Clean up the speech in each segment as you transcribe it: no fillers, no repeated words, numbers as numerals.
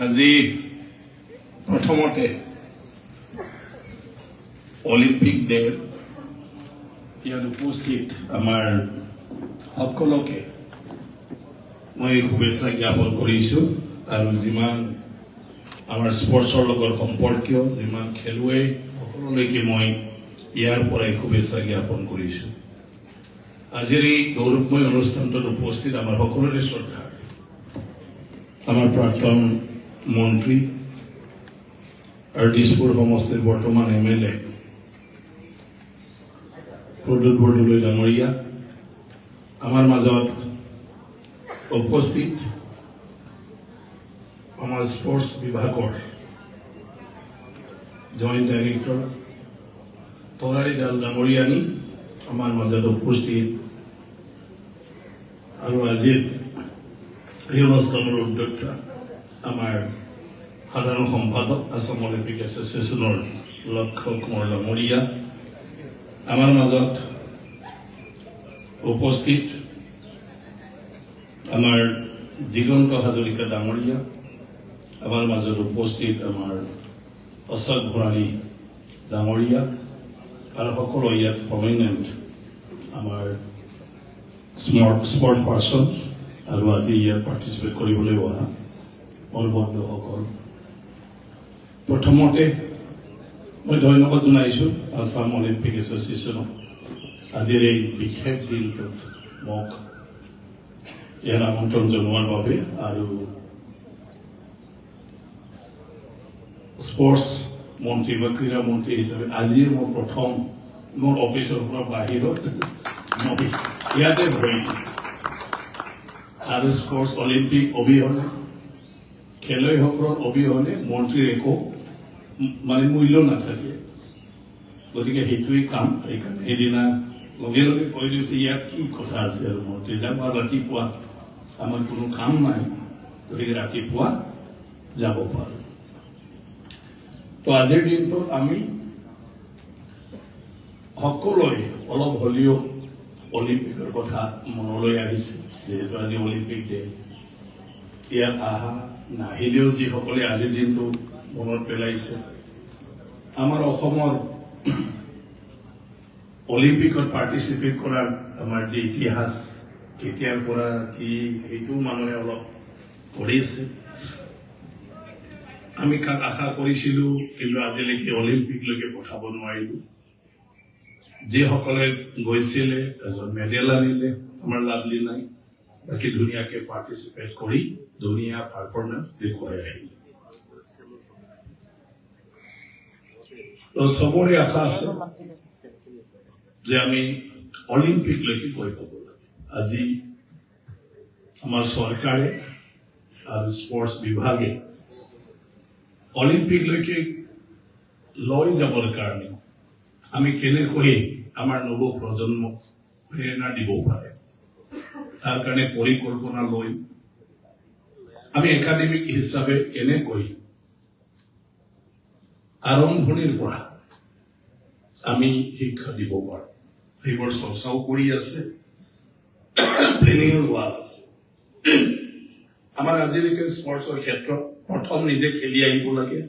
আজি প্ৰথমতে Olympic day ইয়াত উপস্থিত আমাৰ সকলোকে মই শুভেচ্ছা জ্ঞাপন কৰিছোঁ আৰু যিমান আমাৰ স্পৰ্টছৰ লগত সম্পৰ্কীয় যিমান খেলুৱৈ সকলোলৈকে মই ইয়াৰ পৰাই শুভেচ্ছা জ্ঞাপন কৰিছোঁ। আজিৰ এই গৌৰৱময় অনুষ্ঠানটোত উপস্থিত আমাৰ সকলোৰে শ্ৰদ্ধা আমাৰ প্ৰাক্তন মন্ত্ৰী আৰু দিছপুৰ সমষ্টিৰ বৰ্তমান MLA প্ৰদ্যুৎ বৰদলৈ ডাঙৰীয়া, আমাৰ মাজত উপস্থিত আমাৰ স্পৰ্টছ বিভাগৰ জইণ্ট ডাইৰেক্টৰ তৰাৰী দাস ডাঙৰীয়ানী আমাৰ মাজত উপস্থিত আৰু আজিৰ এই অনুষ্ঠানৰ উদ্যোক্তা আমাৰ সাধাৰণ সম্পাদক আসাম অলিম্পিক এছ'চিয়েশ্যনৰ লক্ষ্য কুমাৰ ডাঙৰীয়া, আমাৰ মাজত উপস্থিত আমাৰ দিগন্ত হাজৰিকা ডাঙৰীয়া, আমাৰ মাজত উপস্থিত আমাৰ অশোক ভৰালী ডাঙৰীয়া আৰু সকলো ইয়াত প্ৰমিনেণ্ট আমাৰ স্পৰ্টছ পাৰ্চন আৰু আজি ইয়াত পাৰ্টিচিপেট কৰিবলৈ অহা মোৰ বন্ধুসকল, প্ৰথমতে মই ধন্যবাদ জনাইছোঁ আসাম অলিম্পিক এছ'চিয়েশ্যনক আজিৰ এই বিশেষ দিনটোত মোক ইয়াত আমন্ত্ৰণ জনোৱাৰ বাবে আৰু স্পৰ্টছ মন্ত্ৰী বা ক্ৰীড়া মন্ত্ৰী হিচাপে আজিয়ে মোৰ প্ৰথম মোৰ অফিচৰ পৰা বাহিৰত মই ইয়াতে ভৰিছোঁ আৰু স্পৰ্টছ অলিম্পিক অবিহনে খেলুৱৈসকলৰ অবিহনে মন্ত্ৰীৰ একো মূল্য নাথাকে। গতিকে সেইটোৱেই কাম। সেইকাৰণে সেইদিনা লগে লগে কৈ দিছে ইয়াত কি কথা আছে আৰু মন্ত্ৰী যাম আৰু ৰাতিপুৱা আমাৰ কোনো কাম নাই, গতিকে ৰাতিপুৱা যাব পাৰোঁ। তো আজিৰ দিনটোত আমি সকলোৱে অলপ হ'লেও অলিম্পিকৰ কথা মনলৈ আহিছে, যিহেতু আজি অলিম্পিক ডে। ইয়াত অহা নাহিলেও যিসকলে আজিৰ দিনটো মনত পেলাইছে, আমাৰ অসমৰ অলিম্পিকত পাৰ্টিচিপেট কৰাৰ আমাৰ যি ইতিহাস কেতিয়াৰ পৰা কি সেইটো মানুহে অলপ কৰিছে। আমি কাক আশা কৰিছিলোঁ, কিন্তু আজিলৈকে অলিম্পিকলৈকে পঠাব নোৱাৰিলোঁ। যিসকলে গৈছিলে এজন মেডেল আনিলে, আমাৰ লাভলি নাই, বাকী ধুনীয়াকৈ পাৰ্টিচিপেট কৰি ধুনীয়া পাৰফৰ্মেঞ্চ দেখুৱাই আহিলে। চবৰে আশা আছে যে আমি অলিম্পিকলৈকে গৈ পাব লাগে। আজি আমাৰ চৰকাৰে আৰু স্পৰ্টছ বিভাগে অলিম্পিকলৈকে লৈ যাবৰ কাৰণে আমি কেনেকৈ আমাৰ নৱ প্ৰজন্মক প্ৰেৰণা দিব পাৰে, তাৰ কাৰণে পৰিকল্পনা লৈ আমি একাডেমিক হিচাপে কেনেকৈ আৰম্ভণিৰ পৰা আমি শিক্ষা দিব পাৰোঁ সেইবোৰ চৰ্চাও কৰি আছে, প্লেনিং লোৱা আছে। আমাৰ আজিলৈকে স্পৰ্টছৰ ক্ষেত্ৰত প্ৰথম নিজে খেলি আহিব লাগে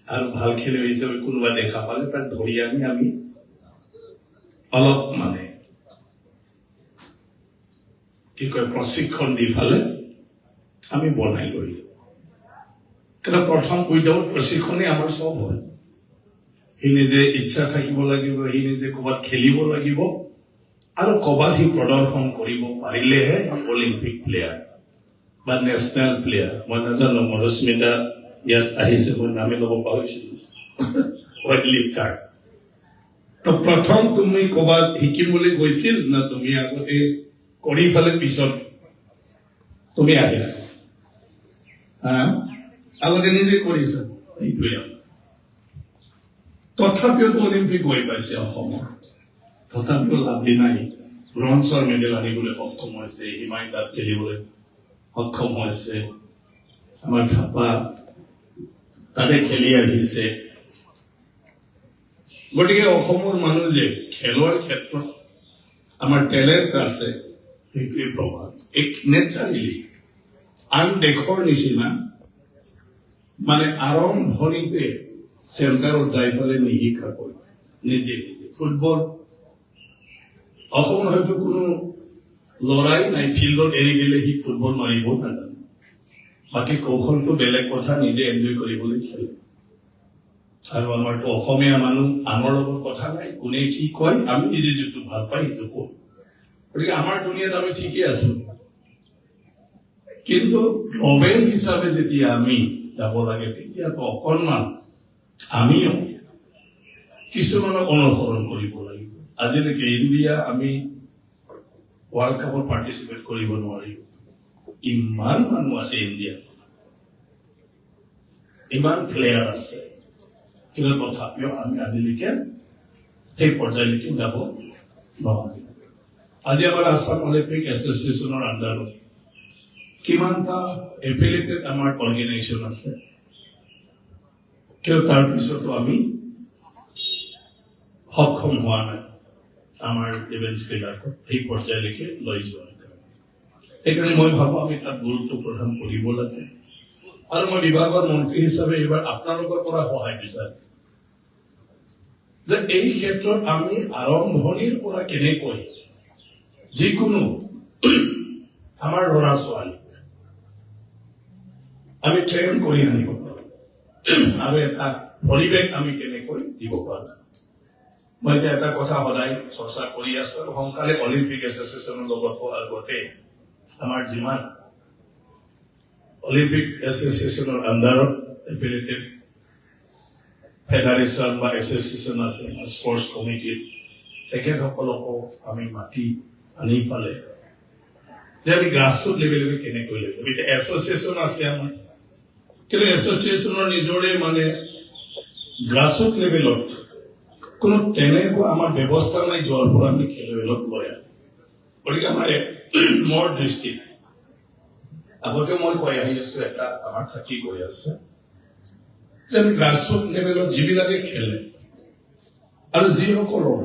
আৰু ভাল খেলুৱৈ হিচাপে কোনোবা দেখা পালে তাক ধৰি আনি আমি অলপ কি কয় প্ৰশিক্ষণ দি ফালে আমি বনাই লৈ কিন্তু প্ৰথম উইদাউট প্ৰশিক্ষণে আমাৰ চব হয়। সি নিজে ইচ্ছা থাকিব লাগিব, সি নিজে ক'ৰবাত খেলিব লাগিব আৰু ক'ৰবাত সি প্ৰদৰ্শন কৰিব পাৰিলেহে অলিম্পিক প্লেয়াৰ বা নেশ্যনেল প্লেয়াৰ। মই নাজানো মধুস্মিতা ইয়াত আহিছে, মই নামে ল'ব পাহৰিছিলোঁ, ৱেইটলিফ্টাৰ। তো প্ৰথম তুমি ক'ৰবাত শিকিবলৈ গৈছিল না তুমি আগতে কৰি ফালে পিছত তুমি আহিলা? আগতে নিজে কৰিছা, সেইটোৱে। তথাপিও অলিম্পিক গৈ পাইছে অসমৰ, তথাপিও লাভলি নাই। ব্ৰঞ্জৰ মেডেল আনিবলৈ সক্ষম হৈছে, হিমাই তাত খেলিবলৈ সক্ষম হৈছে, আমাৰ থাপা তাতে খেলি আহিছে। গতিকে অসমৰ মানুহ যে খেলৰ ক্ষেত্ৰত আমাৰ টেলেণ্ট আছে, সেইটোৱে প্ৰভাৱ। এক নেচাৰেলি আন দেশৰ নিচিনা মানে আৰম্ভণিতে চেণ্টাৰত যাই পেলাই নিশিক্ষা কৰে নিজে নিজে ফুটবল অসমত হয়তো কোনো লৰাই নাই ফিল্ডত এৰি দিলে সি ফুটবল মাৰিব নাজানে বাকী কৌশলটো বেলেগ কথা নিজে এনজয় কৰিবলৈ খেলে আৰু আমাৰতো অসমীয়া মানুহ আনৰ লগত কথা নাই কোনে কি কয় আমি নিজে যিটো ভাল পাই সেইটো কওঁ গতিকে আমাৰ দুনিয়াত আমি ঠিকেই আছো কিন্তু গ্লবেল হিচাপে যেতিয়া আমি যাব লাগে তেতিয়াতো অকণমান আমিও কিছুমানক অনুসৰণ কৰিব লাগিব আজিলৈকে ইণ্ডিয়া আমি ৱৰ্ল্ড কাপত পাৰ্টিচিপেট কৰিব নোৱাৰিলো ইমান মানুহ আছে ইণ্ডিয়াত ইমান প্লেয়াৰ আছে কিন্তু তথাপিও আমি আজিলৈকে সেই পৰ্যায়লৈকে যাব নোৱাৰিলো আজি আমাৰ আছাম অলিম্পিক এছ'চিয়েশ্যনৰ আণ্ডাৰত কিমানটা এফিলিয়েটেড আমাৰ অৰ্গেনাইজেশ্যন আছে কিন্তু তাৰপিছতো আমি সক্ষম হোৱা নাই আমাৰ ইভেন্টছ বিলাকক সেই পৰ্যায়লৈকে লৈ যোৱাৰ কাৰণে সেইকাৰণে মই ভাবো আমি তাত গুৰুত্ব প্ৰদান কৰিব লাগে আৰু মই বিভাগৰ মন্ত্ৰী হিচাপে এইবাৰ আপোনালোকৰ পৰা সহায় বিচাৰো যে এই ক্ষেত্ৰত আমি আৰম্ভণিৰ পৰা কেনেকৈ যিকোনো আমাৰ ল'ৰা ছোৱালীক আমি ট্ৰেইন কৰি আনিব পাৰো আৰু এটা পৰিৱেশ আমি কেনেকৈ দিব পাৰো মই এতিয়া এটা কথা সদায় চৰ্চা কৰি আছো আৰু সোনকালে অলিম্পিক এছ'চিয়েশ্যনৰ লগত আগতে আমাৰ যিমান অলিম্পিক এছ'চিয়েশ্যনৰ আণ্ডাৰত এফিলিয়েটেড ফেডাৰেশ্যন বা এছ'চিয়েশ্যন আছে স্পৰ্টছ কমিটিৰ তেখেতসকলকো আমি মাতি আনি পালে যে আমি গ্ৰাছৰুট লেভেললৈ কেনেকৈ লৈ যাম এতিয়া এছ'চিয়েশ্যন আছে আমাৰ কিন্তু এছ'চিয়েশ্যনৰ নিজৰে মানে গ্ৰাছৰুট লেভেলত কোনো তেনেকুৱা আমাৰ ব্যৱস্থা নাই যোৱাৰ পৰা আমি খেলুৱৈক লৈ আনো গতিকে আমাৰ মোৰ দৃষ্টিত আগতে মই কৈ আহি আছো এটা আমাৰ থাকি গৈ আছে যে আমি গ্ৰাছৰুট লেভেলত যিবিলাকে খেলে আৰু যিসকলৰ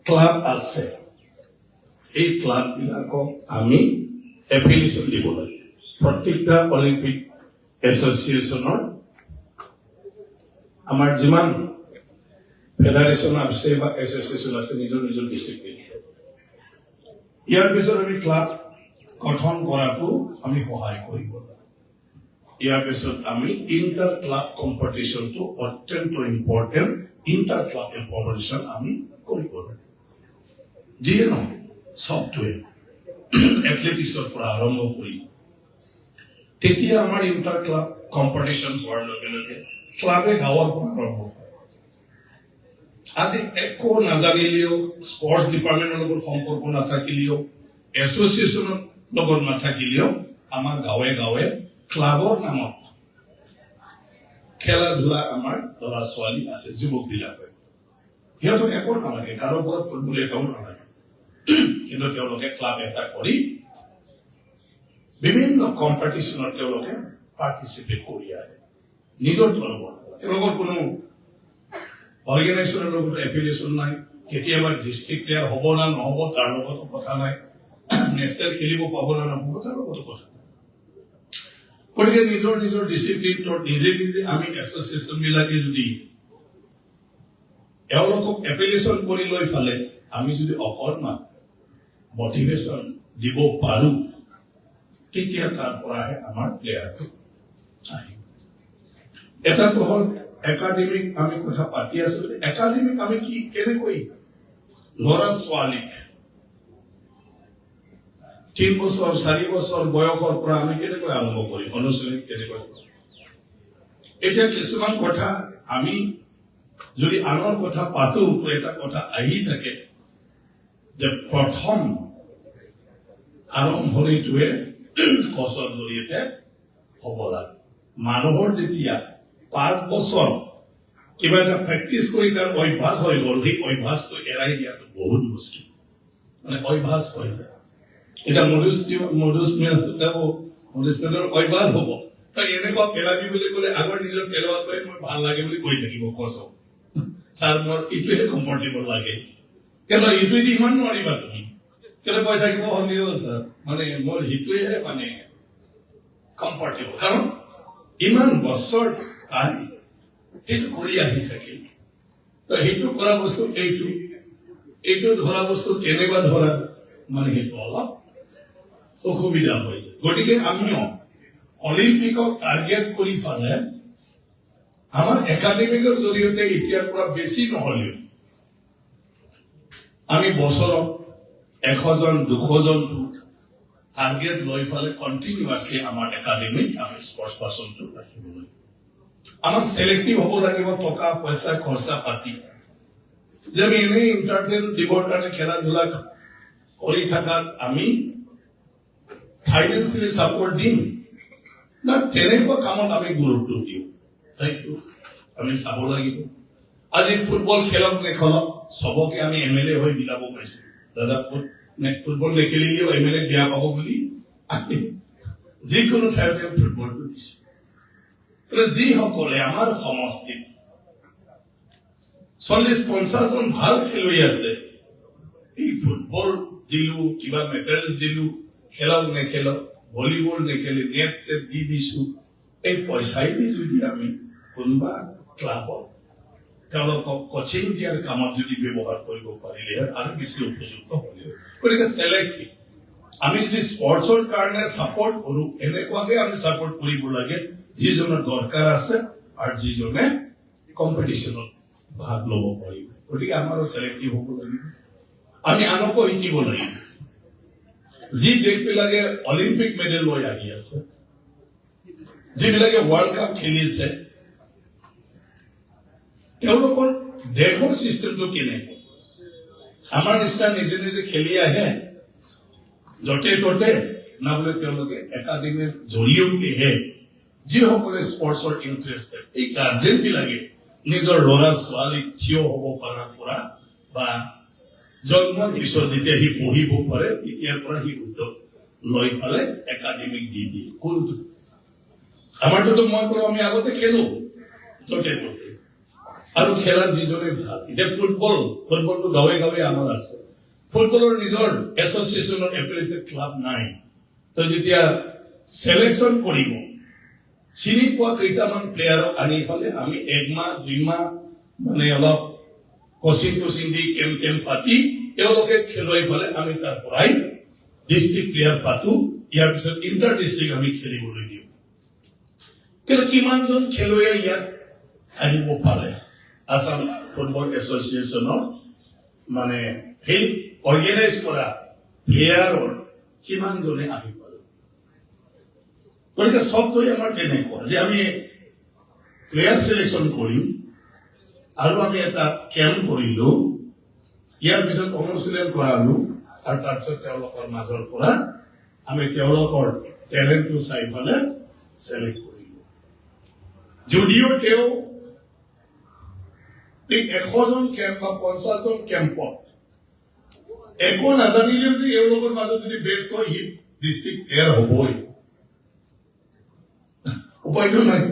ক্লাব আছে এই ক্লাব বিলাকক আমি এফিলিয়েশ্যন দিব লাগে প্ৰত্যেকটা অলিম্পিক এছ'চিয়েশ্যনৰ আমাৰ যিমান ফেডাৰেশ্যন আছে বা এছ'চিয়েশ্যন আছে নিজৰ নিজৰ ডিচিপ্লিন ইয়াৰ পিছত আমি ক্লাব গঠন কৰাটো আমি সহায় কৰিব লাগে ইয়াৰ পিছত আমি ইণ্টাৰ ক্লাব কম্পিটিশ্যনটো অত্যন্ত ইম্পৰ্টেণ্ট ইণ্টাৰ ক্লাব কম্পিটিশ্যন আমি কৰিব লাগে যিয়ে নহয় সবটোৱে এথলেটিক্সৰ পৰা আৰম্ভ কৰি তেতিয়া আমাৰ ইণ্টাৰ ক্লাব কম্পিটিশ্যন হোৱাৰ লগে লগে ক্লাবে গাঁৱৰ পৰা আৰম্ভ কৰে আজি একো নাজানিলেও স্পৰ্টছ ডিপাৰ্টমেণ্টৰ লগত সম্পৰ্ক নাথাকিলেও এছ'চিয়েশ্যনৰ লগত নাথাকিলেও আমাৰ গাঁৱে গাঁৱে ক্লাবৰ নামত খেলা ধূলা আমাৰ ল'ৰা ছোৱালী আছে যুৱক বিলাকে সিহঁতক একো নালাগে কাৰো পৰা ফুটবল এটাও নালাগে কিন্তু তেওঁলোকে ক্লাব এটা কৰি বিভিন্ন কম্পিটিশ্যনত তেওঁলোকে পাৰ্টিচিপেট কৰি আহে নিজৰ তৰফৰ তেওঁলোকৰ কোনো অৰ্গেনাইজেশ্যনৰ লগত এফিলিয়েশ্যন নাই কেতিয়াবা ডিষ্ট্ৰিক্ট প্লেয়াৰ হ'ব না নহ'ব তাৰ লগতো কথা নাই নেশ্যনেল খেলিব পাব না নহ'ব তাৰ লগতো কথা নাই গতিকে নিজৰ নিজৰ ডিচিপ্লিনত নিজে নিজে আমি এছ'চিয়েশ্যন বিলাকে যদি এওঁলোকক এপ্লিকেশ্যন কৰি লৈ ফালে আমি যদি অকণমান মটিভেশ্যন দিব পাৰো তেতিয়া তাৰ পৰাহে আমাৰ প্লেয়াৰটো আহিব এটাটো হ'ল একাডেমিক আমি কথা পাতি আছো একাডেমিক আমি কি কেনেকৈ ল'ৰা ছোৱালীক 3 বছৰ 4 বছৰ বয়সৰ পৰা আমি কেনেকৈ আৰম্ভ কৰিম অনুশীলন কেনেকৈ এতিয়া কিছুমান কথা আমি যদি আনৰ কথা পাতো এটা কথা আহি থাকে যে প্ৰথম আৰম্ভণিটোৱে কচৰ জৰিয়তে হ'ব লাগে মানুহৰ যেতিয়া 5 বছৰ কিবা এটা প্ৰেক্টিচ কৰি তাৰ অভ্যাস হৈ গ'ল সেই অভ্যাসটো এৰাই দিয়াটো বহুত মুস্কিল মানে অভ্যাস হৈ যায় এটা মডুস্মেন্টৰ অভ্যাস হ'ব তই এনেকুৱা পেলাবি বুলি ক'লে আগৰ নিজৰ পেলোৱাটোৱে মোৰ ভাল লাগে বুলি কৈ থাকিব কচক ছাৰ মোৰ এইটোৱে কমফৰ্টেবল লাগে কিন্তু এইটোৱেদি ইমান নোৱাৰিবা তুমি কেলে কৈ থাকিব সন্দেহ ছাৰ মানে মোৰ সেইটোৱে মানে কমফৰ্টেবল কাৰণ ইমান বছৰ তাই সেইটো কৰি আহি থাকিল তো সেইটো কৰা বস্তু এইটো ধৰা বস্তু কেনেবা ধৰা মানে সেইটো অলপ অসুবিধা হৈছে গতিকে আমিও অলিম্পিকক টাৰ্গেট কৰি ফালে আমাৰ একাডেমিকৰ জৰিয়তে এতিয়াৰ পৰা বেছি নহলেও আমি বছৰত 100 জন 200 জন টাৰ্গেট লৈ ফালে কণ্টিনিউৱাছলি আমাৰ একাডেমিক আমি স্পৰ্টছ পাৰ্চনটো ৰাখিব লাগিব আমাৰ সিলেক্টিভ হ'ব লাগিব টকা পইচা খৰচা পাতি যে আমি এনেই ইণ্টাৰটেইন দিবৰ কাৰণে খেলা ধূলা কৰি থাকাত আমি ফাইনেন্সিয়েলি সাপোৰ্ট দিম না তেনেকুৱা কামত আমি গুৰুত্ব দিওঁ তাইতো আমি চাব লাগিব আজি ফুটবল খেলক নেখেলক সবকে আমি এমএলএ হৈ মিলাব পাৰিছো দাদা ফুটবল নেখেলিলেও এমএলএ দিয়া পাব বুলি যিকোনো ঠাইতে ফুটবলটো দিছে যিসকলে আমাৰ সমষ্টিত 40-50 জন ভাল খেলুৱৈ আছে এই ফুটবল দিলো কিবা মেটেৰিয়েলছ দিলো খেলক নেখেলক ভলিবল নেখেলে নেট দি দিছো এই পইচাই দি যদি আমি কোনোবা ক্লাবত তেওঁলোকক কোচিং দিয়াৰ কামত যদি ব্যৱহাৰ কৰিব পাৰিলে আৰু বেছি উপযুক্ত হ'লে গতিকে চেলেক্টিভ আমি যদি স্পৰ্টছৰ কাৰণে সাপোৰ্ট কৰো এনেকুৱাকে আমি সাপোৰ্ট কৰিব লাগে যিজনৰ দৰকাৰ আছে আৰু যিজনে কম্পিটিশনত ভাগ ল'ব পাৰিব গতিকে আমাৰো চেলেক্টিভ হ'ব লাগিব আমি আনকো শিকিব লাগিব যি দেশবিলাকে অলিম্পিক মেডেল লৈ আহি আছে যিবিলাকে ৱৰ্ল্ড কাপ খেলিছে তেওঁলোকৰ দেশৰ চিষ্টেমটো কেনেকুৱা আমাৰ নিচিনা নিজে নিজে খেলি আহে য'তে ত'তে না বোলে তেওঁলোকে একাডেমিৰ জৰিয়তেহে যিসকলে স্পৰ্টছৰ ইণ্টাৰেষ্টেড এই গাৰ্জেন বিলাকে নিজৰ ল'ৰা ছোৱালীক থিয় হ'ব পৰা বা জন্মৰ পিছত যেতিয়া সি পঢ়িব পাৰে তেতিয়াৰ পৰা সি উদ্যোগ লৈ পালে একাডেমিক দি দিয়ে কোনটো আমাৰতো মই কলো আমি আগতে খেলো য'তে ত'তে আৰু খেলা যিজনে ভাল এতিয়া ফুটবলটো গাঁৱে গাঁৱে আমাৰ আছে ফুটবলৰ নিজৰ এছ'চিয়েশ্যনৰ এফিলিয়েটেড ক্লাব নাই তো যেতিয়া সিলেকশন কৰিব চিনি পোৱা কেইটামান প্লেয়াৰক আনি ফালে আমি 1 মাহ 2 মাহ মানে অলপ কোচিং দি কেম্প পাতি তেওঁলোকে খেলুৱৈ ফালে আমি তাৰ পৰাই ডিষ্ট্ৰিক্ট প্লেয়াৰ পাতো ইয়াৰ পিছত ইণ্টাৰ ডিষ্ট্ৰিক্ট আমি খেলিবলৈ দিওঁ কিন্তু কিমানজন খেলুৱৈ ইয়াত আহিব পাৰে আসাম ফুটবল এছ'চিয়েশ্যনৰ মানে সেই অৰ্গেনাইজ কৰা প্লেয়াৰৰ কিমানজনে আহি পালে গতিকে সবটোই আমাৰ তেনেকুৱা যে আমি প্লেয়াৰ সিলেকশন কৰিম আৰু আমি এটা কেম্প কৰিলো ইয়াৰ পিছত অনুশীলন কৰালো আৰু তাৰপিছত তেওঁলোকৰ মাজৰ পৰা আমি তেওঁলোকৰ টেলেণ্টটো চাই ফালে সিলেক্ট কৰিলো যদিও তেওঁ 100 জন কেম্প বা 50 জন কেম্পত একো নাজানিলেও যে এওঁলোকৰ মাজত যদি বেষ্ট হয় সি ডিষ্ট্ৰিক্ট প্লেয়াৰ হ'বই উপায়টো নাই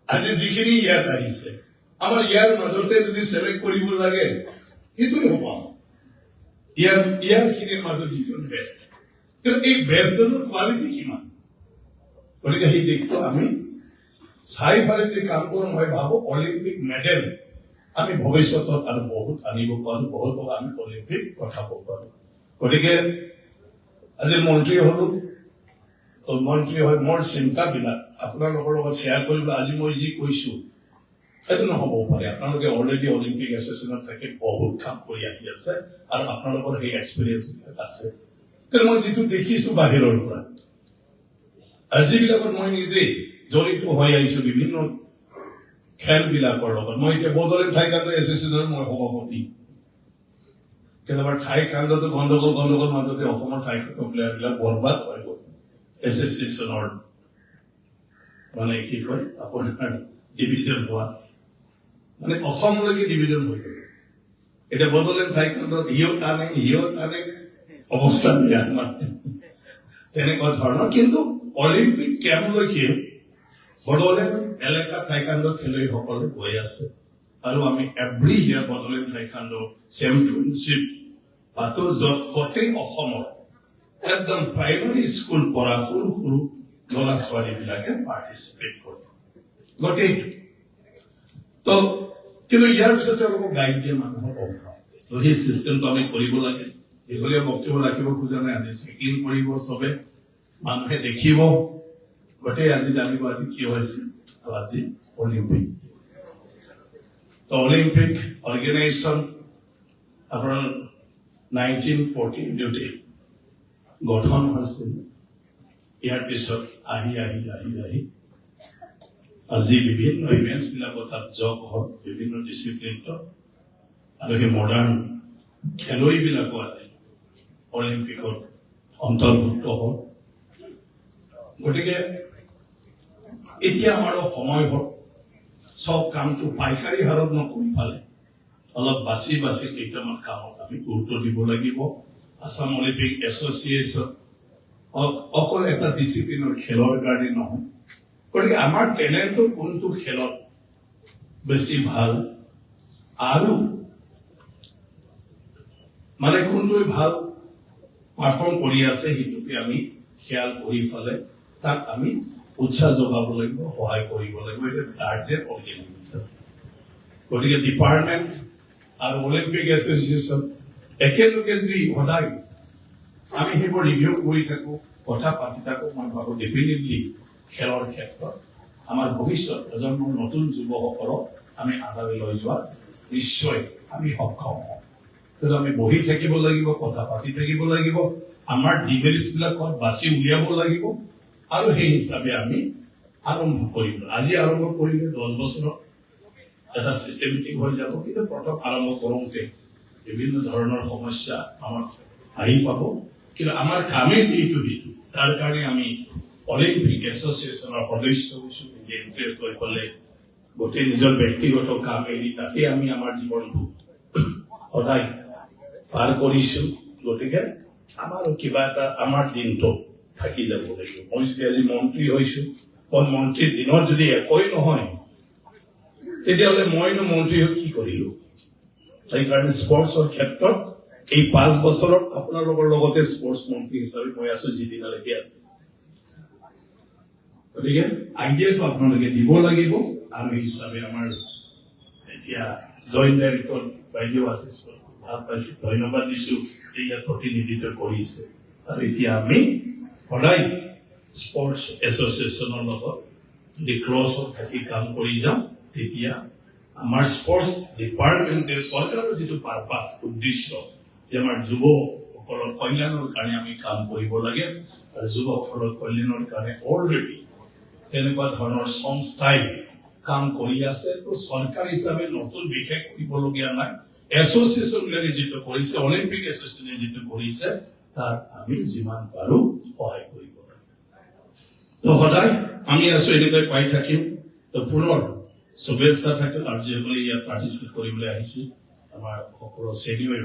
আজি যিখিনি ইয়াত আহিছে আমাৰ ইয়াৰ মাজতে যদি সিলেক্ট কৰিব লাগে সেইটোৱে হ'ব ইয়াৰখিনিৰ মাজত যিজন বেষ্ট কিন্তু এই বেষ্টজনৰ কোৱালিটি কিমান গতিকে সেই দিশটো আমি চাই ফালে যদি কাম কৰোঁ মই ভাবোঁ অলিম্পিক মেডেল আমি ভৱিষ্যতত আৰু বহুত আনিব পাৰোঁ বহুত আমি অলিম্পিক পঠাব পাৰোঁ গতিকে আজি মন্ত্ৰী হলো মন্ত্ৰী হৈ মোৰ চিন্তাবিলাক আপোনালোকৰ লগত শ্বেয়াৰ কৰিব আজি মই যি কৈছো সেইটো নহ'ব পাৰে আপোনালোকে অলৰেডি অলিম্পিক এছ'চিয়েশ্যনত থাকি বহুত কাম কৰি আহি আছে আৰু আপোনালোকৰ সেই এক্সপিৰিয়েঞ্চ আছে কিন্তু মই যিটো দেখিছো বাহিৰৰ পৰা আৰু যিবিলাকত মই নিজে জড়িত হৈ আহিছো বিভিন্ন খেলবিলাকৰ লগত মই এতিয়া বড়োলেণ্ড টাইকোৱাণ্ডো এছ'চিয়েশ্যনৰ মই সভাপতি কেতিয়াবা টাইকোৱাণ্ডোটো গণ্ডগোল মাজতে অসমৰ টাইকোৱাণ্ডো প্লেয়াৰবিলাক বৰবাদ হৈ গ'ল এছ'চিয়েশ্যনৰ মানে কি কয় আপোনাৰ ডিভিজন হোৱা মানে অসমলৈকে ডিভিজন হৈ গ'ল এতিয়া বড়োলেণ্ড টাইকোৱাণ্ডোত সিও টানে অৱস্থা বেয়া মানে তেনেকুৱা ধৰণৰ কিন্তু অলিম্পিক কেম্পলৈকে বড়োলেণ্ড এলেকা টাইকোৱাণ্ডো খেলুৱৈসকলে গৈ আছে আৰু আমি এভৰি ইয়াৰ বড়োলেণ্ড টাইকোৱাণ্ডো চেম্পিয়নশ্বিপ পাতো য'ত গোটেই অসমৰ একদম প্ৰাইমাৰী স্কুল পঢ়া সৰু ল'ৰা ছোৱালীবিলাকে পাৰ্টিচিপেট কৰে গোটেই তো কিন্তু ইয়াৰ পিছতে অলপ গাইড দিয়ে মানুহৰ অভাৱ তো সেই চিষ্টেমটো আমি কৰিব লাগে দীঘলীয়া বক্তব্য ৰাখিব খোজা নাই আজি চেকিং কৰিব চবে মানুহে দেখিব গোটেই আজি জানিব আজি কি হৈছে আৰু আজি অলিম্পিক তো অলিম্পিক অৰ্গেনাইজেশ্যন আপোনাৰ 1914 গঠন হৈছিল ইয়াৰ পিছত আহি আজি বিভিন্ন ইভেন্টছ বিলাকত তাত যোগ হ'ল বিভিন্ন ডিচিপ্লিনত আৰু সেই মডাৰ্ণ খেলুৱৈবিলাকো আজি অলিম্পিকত অন্তৰ্ভুক্ত হ'ল গতিকে এতিয়া আমাৰো সময় হ'ল সব কামটো পাইকাৰী হাৰত নকৰি পালে অলপ বাছি কেইটামান কামত আমি গুৰুত্ব দিব লাগিব আসাম অলিম্পিক এছ'চিয়েশ্যন অকল এটা ডিচিপ্লিনৰ খেলৰ কাৰণে নহয় গতিকে আমাৰ টেলেণ্টটো কোনটো খেলত বেছি ভাল আৰু মানে কোনটোৱে ভাল পাৰফৰ্ম কৰি আছে সেইটোকে আমি খেয়াল কৰি ফালে তাক আমি উৎসাহ যোগাব লাগিব সহায় কৰিব লাগিব এটা গাৰ্জেন অৰ্গেনাইজেশ্যন গতিকে ডিপাৰ্টমেণ্ট আৰু অলিম্পিক এছ'চিয়েশ্যন একেলগে যদি সদায় আমি সেইবোৰ ৰিভিউ কৰি থাকো কথা পাতি থাকো মই ভাবো ডেফিনেটলি খেলৰ ক্ষেত্ৰত আমাৰ ভৱিষ্যত প্ৰজন্মৰ নতুন যুৱসকলক আমি আগুৱাই লৈ যোৱা নিশ্চয় আমি সক্ষম হম কিন্তু আমি বহি থাকিব লাগিব কথা পাতি থাকিব লাগিব আমাৰ ডিমেৰিটছ বিলাকত বাছি উলিয়াব লাগিব আৰু সেই হিচাপে আমি আৰম্ভ কৰিব আজি আৰম্ভ কৰিলে 10 বছৰত এটা চিষ্টেমেটিক হৈ যাব কিন্তু প্ৰথম আৰম্ভ কৰোঁতে বিভিন্ন ধৰণৰ সমস্যা আমাৰ আহি পাব কিন্তু আমাৰ কামে যিটো তাৰ কাৰণে আমি অলিম্পিক এছ'চিয়েশ্যনৰ সদস্য হৈছো নিজে ইণ্টাৰেষ্ট হৈ পেলে গোটেই নিজৰ ব্যক্তিগত কাম এৰি তাতে আমি আমাৰ জীৱনটো সদায় পাৰ কৰিছো গতিকে আমাৰো কিবা এটা আমাৰ দিনটো থাকি যাব লাগিব মই যদি আজি মন্ত্ৰী হৈছো মই মন্ত্ৰীৰ দিনত যদি একোৱেই নহয় তেতিয়াহ'লে মইনো মন্ত্ৰী হৈ কি কৰিলো সেইকাৰণে স্পৰ্টছৰ ক্ষেত্ৰত এই 5 বছৰত আপোনালোকৰ লগতে স্পৰ্টছ মন্ত্ৰী হিচাপে মই আছো যিদিনালৈকে আছে গতিকে আইডিয়াটো আপোনালোকে দিব লাগিব আৰু এই হিচাপে আমাৰ এতিয়া জইণ্ট ডাইৰেক্টৰ বাইদেউ আছে ভাল পাইছো ধন্যবাদ দিছো যে ইয়াত প্ৰতিনিধিত্ব কৰিছে আৰু এতিয়া আমি সদায় স্পৰ্টছ এছ'চিয়েশ্যনৰ লগত যদি ক্লজত থাকি কাম কৰি যাওঁ তেতিয়া আমাৰ স্পৰ্টছ ডিপাৰ্টমেণ্টে চৰকাৰৰ যিটো পাৰপাছ উদ্দেশ্য যে আমাৰ যুৱসকলৰ কল্যাণৰ কাৰণে আমি কাম কৰিব লাগে আৰু যুৱসকলৰ কল্যাণৰ কাৰণে অলৰেডি তেনেকুৱা ধৰণৰ সংস্থাই কাম কৰি আছে তো চৰকাৰ হিচাপে নতুন বিশেষ কৰিবলগীয়া নাই এছ'চিয়েশ্যনবিলাকে যিটো কৰিছে অলিম্পিক এছ'চিয়েশ্যনে যিটো কৰিছে তাত আমি যিমান পাৰো সহায় কৰিব লাগে তো সদায় আমি আছো এনেকৈ পাই থাকিম তো পুনৰ শুভেচ্ছা থাকিল আৰু যিসকলে ইয়াত পাৰ্টিচিপেট কৰিবলৈ আহিছে আমাৰ সকলো চেনিয়ৰ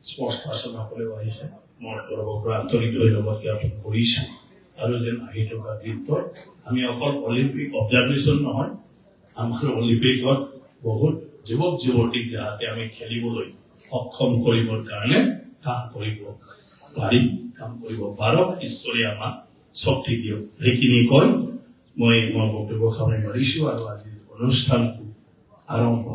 স্পৰ্টছ পাৰ্চনসকলেও আহিছে মই তেওঁলোকৰ পৰা আন্তৰিক ধন্যবাদ জ্ঞাপন কৰিছো আৰু যেন আহি থকা দিনটোত আমি অকল অলিম্পিক অবজাৰ্ভেশ্যন নহয় আমাৰ অলিম্পিকত বহুত যুৱক যুৱতীক যাতে আমি খেলিবলৈ সক্ষম কৰিবৰ কাৰণে কাম কৰিব পাৰিম কাম কৰিব পাৰক ঈশ্বৰে আমাক শক্তি দিয়ক সেইখিনি কৈ মই বক্তব্য সামৰি মাৰিছো আৰু আজি অনুষ্ঠানটো আৰম্ভ